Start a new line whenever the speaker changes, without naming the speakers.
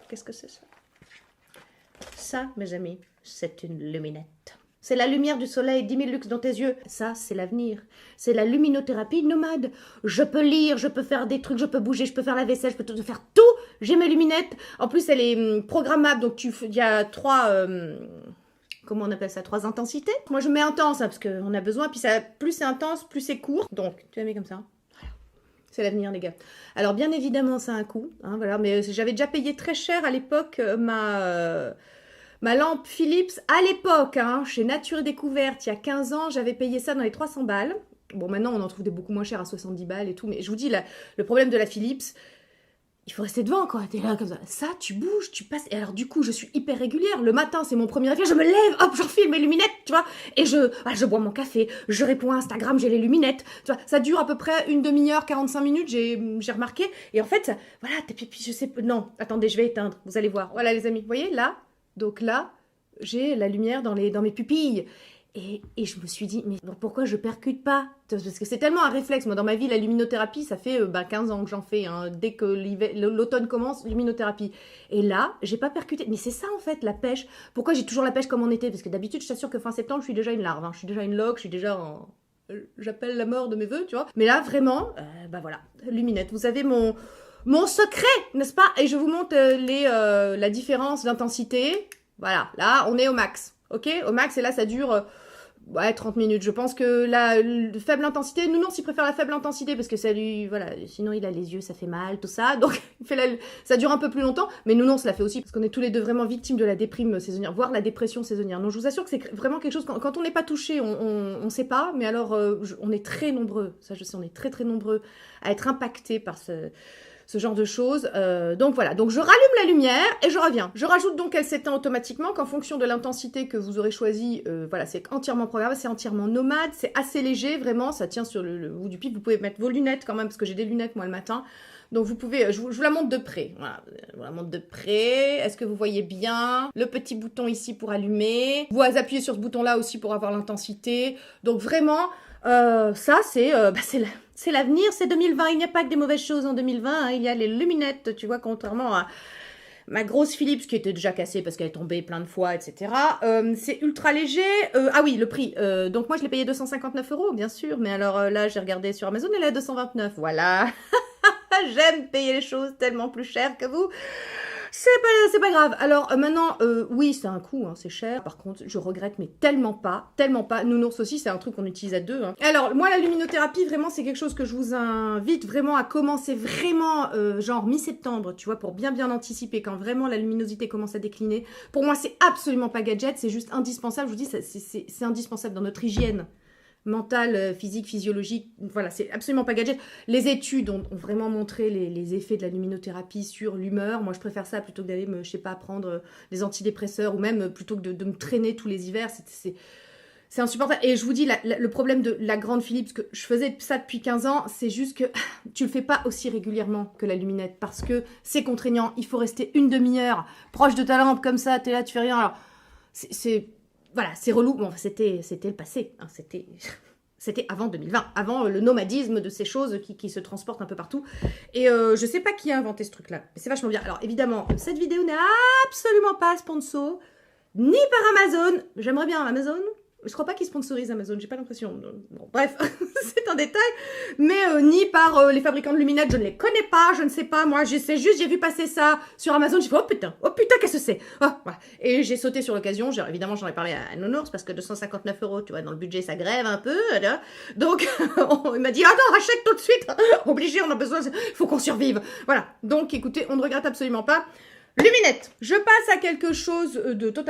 Qu'est-ce que c'est ça? Ça, mes amis, c'est une luminette. C'est la lumière du soleil, 10 000 lux dans tes yeux. Ça, c'est l'avenir. C'est la luminothérapie nomade. Je peux lire, je peux faire des trucs, je peux bouger, je peux faire la vaisselle, je peux faire tout. J'ai mes luminettes. En plus, elle est programmable, donc il y a 3... comment on appelle ça? 3 intensités. Moi, je mets intense, hein, parce qu'on a besoin. Puis ça, plus c'est intense, plus c'est court. Donc, tu la mets comme ça. C'est l'avenir, les gars. Alors, bien évidemment, ça a un coût. Hein, voilà, mais j'avais déjà payé très cher à l'époque ma lampe Philips. À l'époque, hein, chez Nature et Découverte, il y a 15 ans, j'avais payé ça dans les 300 balles. Bon, maintenant, on en trouve des beaucoup moins chers à 70 balles et tout. Mais je vous dis, le problème de la Philips, il faut rester devant, quoi. T'es là, comme ça. Ça, tu bouges, tu passes. Et alors, du coup, je suis hyper régulière. Le matin, c'est mon premier réflexe. Je me lève, hop, j'enfile mes luminettes, tu vois. Et je bois mon café. Je réponds à Instagram, j'ai les luminettes. Tu vois, ça dure à peu près une demi-heure, 45 minutes, j'ai remarqué. Et en fait, voilà, puis je sais... Non, attendez, je vais éteindre. Vous allez voir. Voilà, les amis. Vous voyez, là, donc là, j'ai la lumière dans mes pupilles. Et je me suis dit, mais pourquoi je percute pas? Parce que c'est tellement un réflexe. Moi, dans ma vie, la luminothérapie, ça fait 15 ans que j'en fais. Hein. Dès que l'automne commence, luminothérapie. Et là, j'ai pas percuté. Mais c'est ça, en fait, la pêche. Pourquoi j'ai toujours la pêche comme en été? Parce que d'habitude, je t'assure que fin septembre, je suis déjà une larve. Hein. Je suis déjà une loque, je suis déjà en... J'appelle la mort de mes vœux, tu vois. Mais là, vraiment, voilà, luminette. Vous avez mon secret, n'est-ce pas? Et je vous montre la différence d'intensité. Voilà, là, on est au max. Ok? Au max, et là, ça dure... 30 minutes. Je pense que la faible intensité, Nounours, il préfère la faible intensité parce que ça lui, voilà, sinon il a les yeux, ça fait mal, tout ça. Donc, ça dure un peu plus longtemps. Mais Nounours l'a fait aussi parce qu'on est tous les deux vraiment victimes de la déprime saisonnière, voire la dépression saisonnière. Donc, je vous assure que c'est vraiment quelque chose, quand on n'est pas touché, on sait pas. Mais alors, on est très nombreux, ça je sais, on est très très nombreux à être impactés par ce genre de choses. Donc voilà, donc je rallume la lumière et je reviens. Je rajoute donc qu'elle s'éteint automatiquement qu'en fonction de l'intensité que vous aurez choisie, voilà, c'est entièrement programmable, c'est entièrement nomade, c'est assez léger, vraiment, ça tient sur le bout du pied. Vous pouvez mettre vos lunettes quand même, parce que j'ai des lunettes moi le matin. Donc vous pouvez, je vous la montre de près. Voilà, je vous la montre de près. Est-ce que vous voyez bien le petit bouton ici pour allumer? Vous appuyez sur ce bouton-là aussi pour avoir l'intensité. Donc vraiment, ça c'est l'avenir, c'est 2020. Il n'y a pas que des mauvaises choses en 2020. Hein. Il y a les luminettes, tu vois, contrairement à ma grosse Philips qui était déjà cassée parce qu'elle est tombée plein de fois, etc. C'est ultra léger. Ah oui, le prix. Donc moi, je l'ai payé 259 €, bien sûr. Mais alors là, j'ai regardé sur Amazon, elle est à 229. Voilà. J'aime payer les choses tellement plus chères que vous. C'est pas grave. Alors maintenant, oui, c'est un coût, hein, c'est cher. Par contre, je regrette, mais tellement pas. Nounours aussi, c'est un truc qu'on utilise à deux. Hein. Alors, moi, la luminothérapie, vraiment, c'est quelque chose que je vous invite vraiment à commencer vraiment, genre mi-septembre, tu vois, pour bien anticiper quand vraiment la luminosité commence à décliner. Pour moi, c'est absolument pas gadget, c'est juste indispensable. Je vous dis, c'est indispensable dans notre hygiène mentale, physique, physiologique, voilà, c'est absolument pas gadget. Les études ont vraiment montré les effets de la luminothérapie sur l'humeur. Moi, je préfère ça plutôt que d'aller je sais pas, prendre des antidépresseurs ou même plutôt que de me traîner tous les hivers. C'est insupportable. Et je vous dis, le problème de la grande Philips, que je faisais ça depuis 15 ans, c'est juste que tu le fais pas aussi régulièrement que la luminette parce que c'est contraignant. Il faut rester une demi-heure proche de ta lampe comme ça, t'es là, tu fais rien. Alors, voilà, c'est relou. Bon, c'était le passé. Hein, c'était avant 2020, avant le nomadisme de ces choses qui se transportent un peu partout. Et je sais pas qui a inventé ce truc-là, mais c'est vachement bien. Alors évidemment, cette vidéo n'est absolument pas sponsor, ni par Amazon. J'aimerais bien Amazon. Je crois pas qu'ils sponsorisent Amazon, j'ai pas l'impression. Bon, bref, c'est un détail. Mais ni par les fabricants de luminettes, je ne les connais pas, je ne sais pas. Moi, je sais juste, j'ai vu passer ça sur Amazon, j'ai fait oh putain, qu'est-ce que c'est? Oh, voilà. Et j'ai sauté sur l'occasion. Évidemment, j'en ai parlé à Nounours parce que 259 €, tu vois, dans le budget, ça grève un peu. Là. Donc, il m'a dit ah non, achète tout de suite. Obligé, on a besoin, il faut qu'on survive. Voilà. Donc, écoutez, on ne regrette absolument pas. Luminette. Je passe à quelque chose de totalement